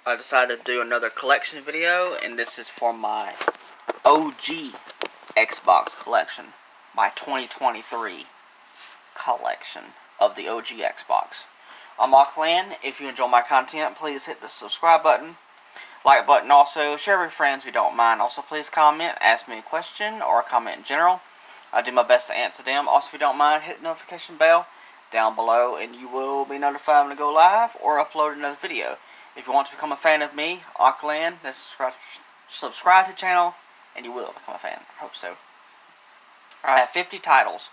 I decided to do another collection video, and this is for my OG Xbox collection. My 2023 collection of the OG Xbox. I'm Auckland. If you enjoy my content, please hit the subscribe button, like button also, share with friends if you don't mind. Also, please comment, ask me a question, or a comment in general. I do my best to answer them. Also, if you don't mind, hit the notification bell down below, and you will be notified when I go live or upload another video. If you want to become a fan of me, Auckland, then subscribe to the channel, and you will become a fan. I hope so. I have 50 titles.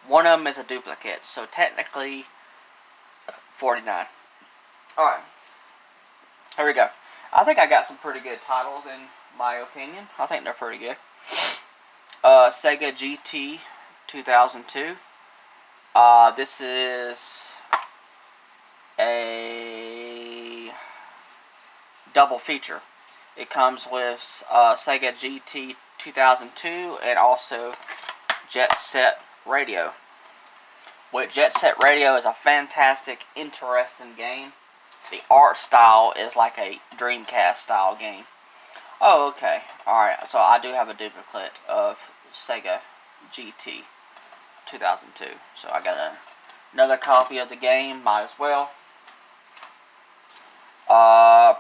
One of them is a duplicate, so technically 49. Alright, here we go. I think I got some pretty good titles in my opinion. I think they're pretty good. Sega GT 2002. This is a double feature. It comes with Sega GT 2002 and also Jet Set Radio. Which Jet Set Radio is a fantastic, interesting game. The art style is like a Dreamcast style game. Oh, okay. Alright, so I do have a duplicate of Sega GT 2002. So I got another copy of the game, might as well.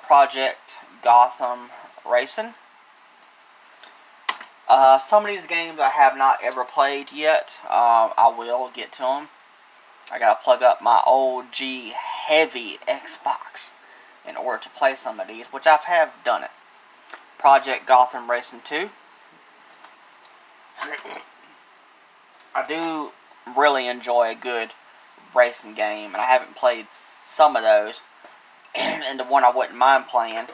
Project Gotham Racing. Some of these games I have not ever played yet. I will get to them. I gotta plug up my OG heavy Xbox in order to play some of these, which I have done it. Project Gotham Racing 2. I do really enjoy a good racing game, and I haven't played some of those. And the one I wouldn't mind playing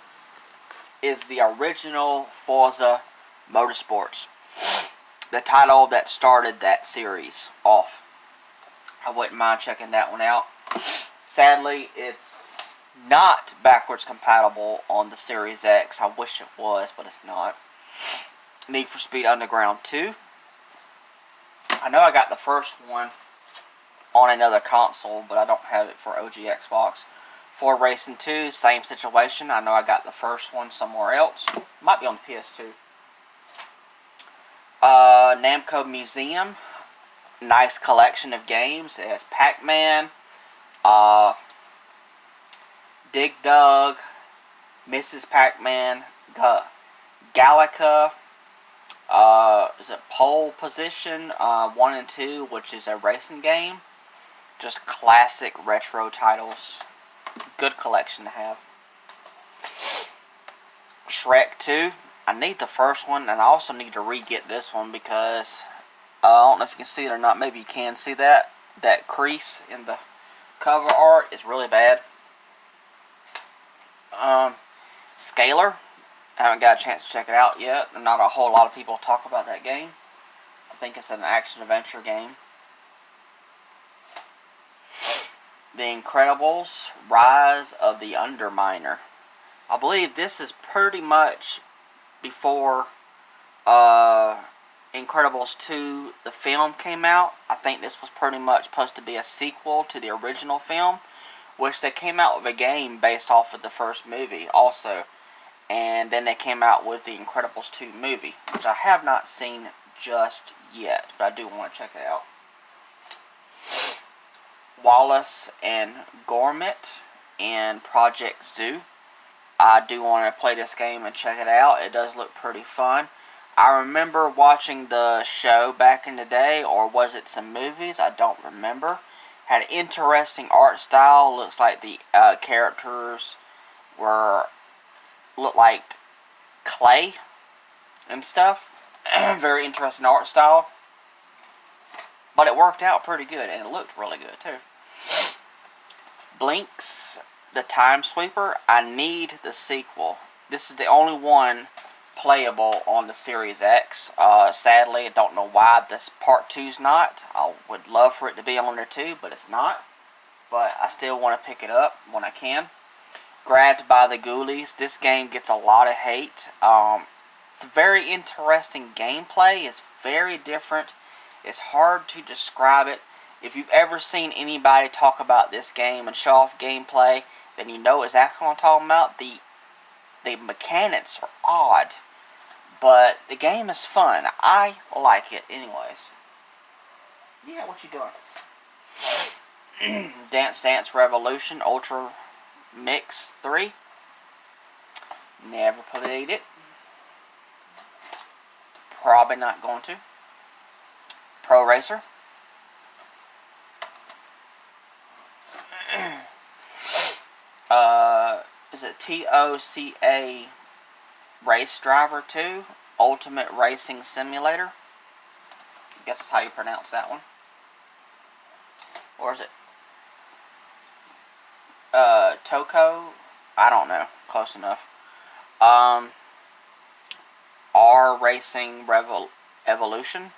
is the original Forza Motorsports, the title that started that series off. I wouldn't mind checking that one out. Sadly, it's not backwards compatible on the Series X. I wish it was, but it's not. Need for Speed Underground 2. I know I got the first one on another console, but I don't have it for OG Xbox. Ford Racing 2, same situation. I know I got the first one somewhere else. Might be on the PS2. Namco Museum. Nice collection of games. It has Pac-Man, Dig Dug, Mrs. Pac-Man, Galaga, is it Pole Position 1 and 2, which is a racing game. Just classic retro titles. Good collection to have. Shrek 2. I need the first one, and I also need to re-get this one because I don't know if you can see it or not. Maybe you can see that. That crease in the cover art is really bad. Scalar. I haven't got a chance to check it out yet. Not a whole lot of people talk about that game. I think it's an action-adventure game. The Incredibles, Rise of the Underminer. I believe this is pretty much before Incredibles 2, the film, came out. I think this was pretty much supposed to be a sequel to the original film, which they came out with a game based off of the first movie also. And then they came out with the Incredibles 2 movie, which I have not seen just yet, but I do want to check it out. Wallace and Gromit and Project Zoo. I do want to play this game and check it out. It does look pretty fun. I remember watching the show back in the day, or was it some movies? I don't remember. Had an interesting art style. Looks like the characters looked like clay and stuff. Very interesting art style. But it worked out pretty good, and it looked really good too. Blinx, the Time Sweeper. I need the sequel. This is the only one playable on the Series X. Sadly, I don't know why this Part 2's not. I would love for it to be on there too, but it's not. But I still want to pick it up when I can. Grabbed by the Ghoulies. This game gets a lot of hate. It's a very interesting gameplay. It's very different. It's hard to describe it. If you've ever seen anybody talk about this game and show off gameplay, then you know exactly what I'm talking about. The the mechanics are odd, but the game is fun. I like it anyways. Yeah, what you doing? Dance Dance Revolution Ultra Mix 3. Never played it. Probably not going to. Pro Racer. Is it TOCA Race Driver 2? Ultimate Racing Simulator? I guess that's how you pronounce that one. Or is it Toco? I don't know. Close enough. R Racing Evolution.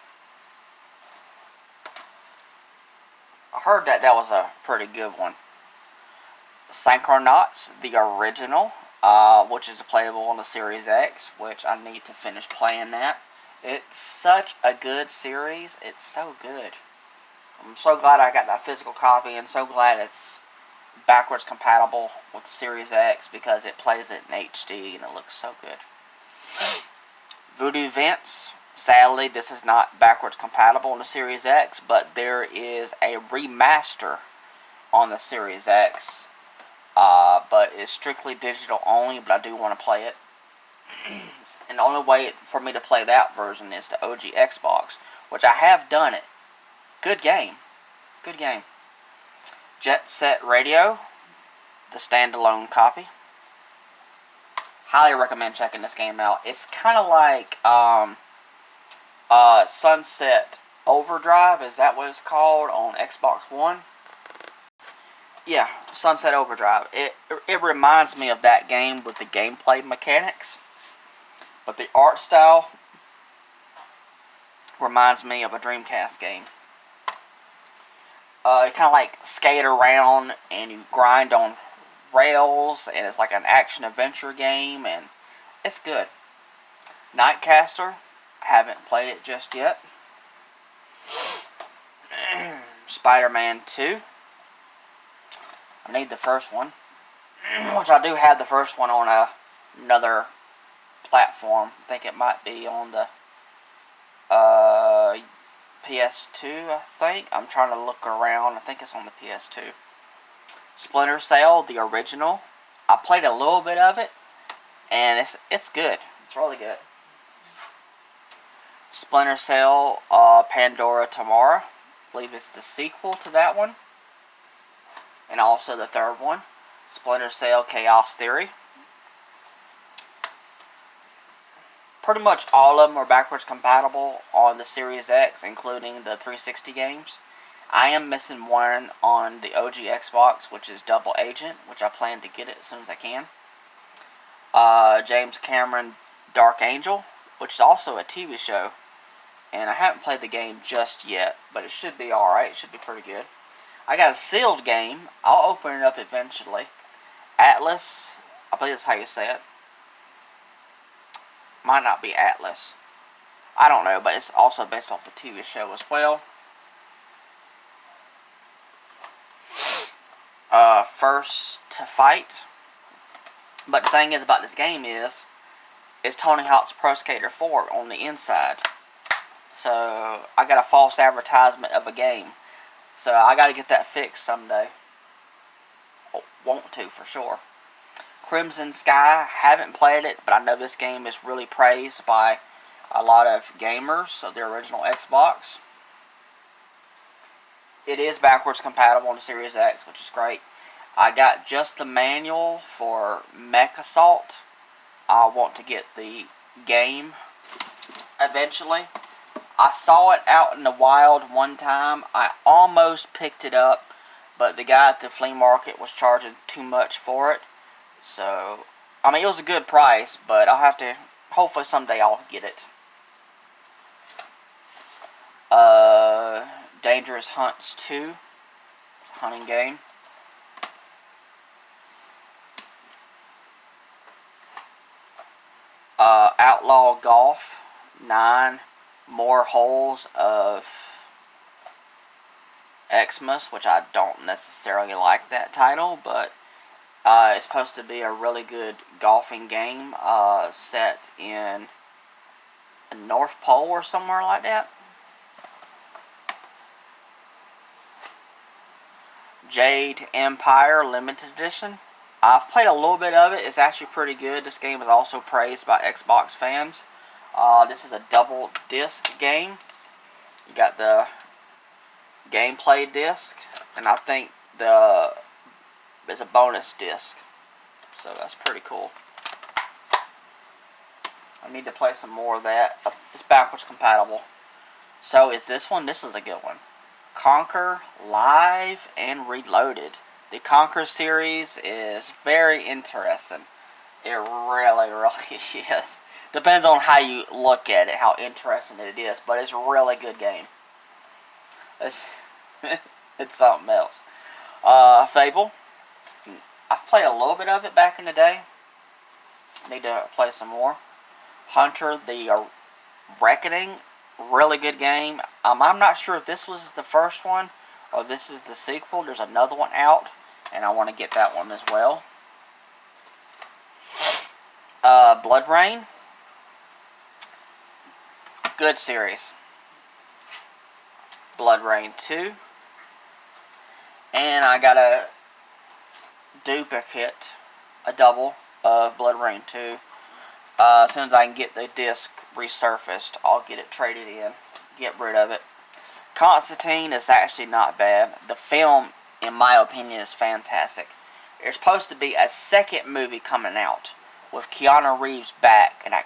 I heard that was a pretty good one. Psychonauts, the original, which is playable on the Series X, which I need to finish playing that. It's such a good series. It's so good. I'm so glad I got that physical copy, and so glad it's backwards compatible with the Series X, because it plays it in HD and it looks so good. Voodoo Vince. Sadly, this is not backwards compatible on the Series X, but there is a remaster on the Series X. But it's strictly digital only, but I do want to play it. And the only way for me to play that version is the OG Xbox, which I have done it. Good game. Good game. Jet Set Radio, the standalone copy. Highly recommend checking this game out. It's kind of like Sunset Overdrive. Is that what it's called on Xbox One? Yeah, Sunset Overdrive. It reminds me of that game with the gameplay mechanics. But the art style reminds me of a Dreamcast game. You kind of like skate around and you grind on rails, and it's like an action-adventure game, and it's good. Nightcaster. I haven't played it just yet. Spider-Man 2. I need the first one, which I do have the first one on another platform. I think it might be on the PS2, I think. I'm trying to look around. I think it's on the PS2. Splinter Cell, the original. I played a little bit of it, and it's good. It's really good. Splinter Cell, Pandora Tomorrow. I believe it's the sequel to that one. And also the third one, Splinter Cell Chaos Theory. Pretty much all of them are backwards compatible on the Series X, including the 360 games. I am missing one on the OG Xbox, which is Double Agent, which I plan to get it as soon as I can. James Cameron Dark Angel, which is also a TV show. And I haven't played the game just yet, but it should be alright. It should be pretty good. I got a sealed game. I'll open it up eventually. Atlas. I believe that's how you say it. Might not be Atlas. I don't know, but it's also based off a TV show as well. First to Fight. But the thing is about this game is Tony Hawk's Pro Skater 4 on the inside. So I got a false advertisement of a game. So I got to get that fixed someday. Want to for sure. Crimson Sky, haven't played it, but I know this game is really praised by a lot of gamers of the original Xbox. It is backwards compatible on the Series X, which is great. I got just the manual for Mech Assault. I want to get the game eventually. I saw it out in the wild one time. I almost picked it up, but the guy at the flea market was charging too much for it. So, I mean, it was a good price, but I'll have to, hopefully someday I'll get it. Dangerous Hunts 2. It's a hunting game. Outlaw Golf 9. More Holes of Xmas, which I don't necessarily like that title, but It's supposed to be a really good golfing game set in the North Pole or somewhere like that. Jade Empire Limited Edition. I've played a little bit of it. It's actually pretty good. This game is also praised by Xbox fans. This is a double disc game. You got the gameplay disc, and I think there's a bonus disc. So that's pretty cool. I need to play some more of that. It's backwards compatible. So is this one? This is a good one. Conquer Live and Reloaded. The Conquer series is very interesting. It really, really is. Depends on how you look at it, how interesting it is, but it's a really good game. It's, it's something else. Fable. I've played a little bit of it back in the day. Need to play some more. Hunter the Reckoning. Really good game. I'm not sure if this was the first one or this is the sequel. There's another one out, and I want to get that one as well. Blood Rain. Good series. Blood Rain 2. And I got a duplicate, a double of Blood Rain 2. As soon as I can get the disc resurfaced, I'll get it traded in, get rid of it. Constantine is actually not bad. The film, in my opinion, is fantastic. There's supposed to be a second movie coming out with Keanu Reeves back, and I'm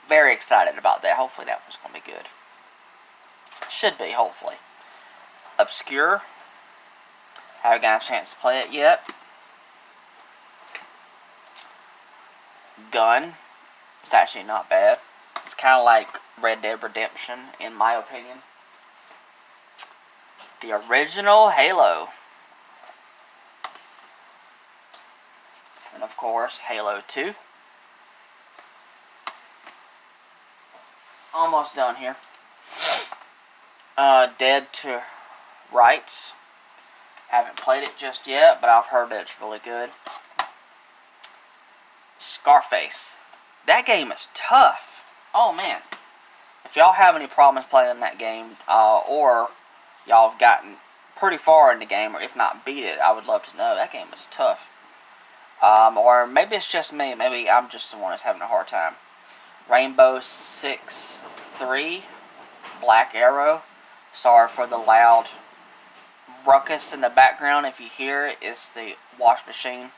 very excited about that. Hopefully that one's going to be good. Should be, hopefully. Obscure. Haven't got a chance to play it yet. Gun. It's actually not bad. It's kind of like Red Dead Redemption, in my opinion. The original Halo. And of course, Halo 2. Almost done here. Dead to Rights. Haven't played it just yet, but I've heard that it's really good. Scarface. That game is tough. Oh man. If y'all have any problems playing that game, or y'all have gotten pretty far in the game, or if not beat it, I would love to know. That game is tough. Or maybe it's just me. Maybe I'm just the one that's having a hard time. Rainbow Six 3. Black Arrow. Sorry for the loud ruckus in the background. If you hear it, it's the wash machine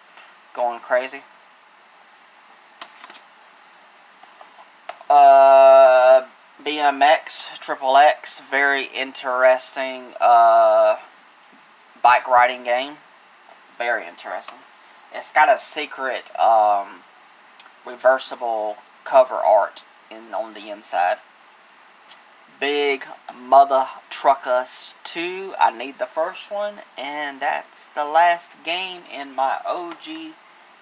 going crazy. BMX Triple X, very interesting bike riding game. Very interesting. It's got a secret reversible cover art on the inside. Big Mother Truckers 2. I need the first one, and that's the last game in my OG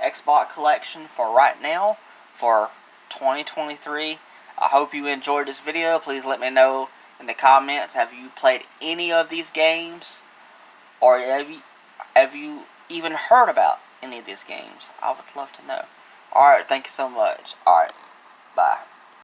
Xbox collection for right now, for 2023. I hope you enjoyed this video. Please let me know in the comments, have you played any of these games, or have you even heard about any of these games? I would love to know. Alright, thank you so much. Alright, bye.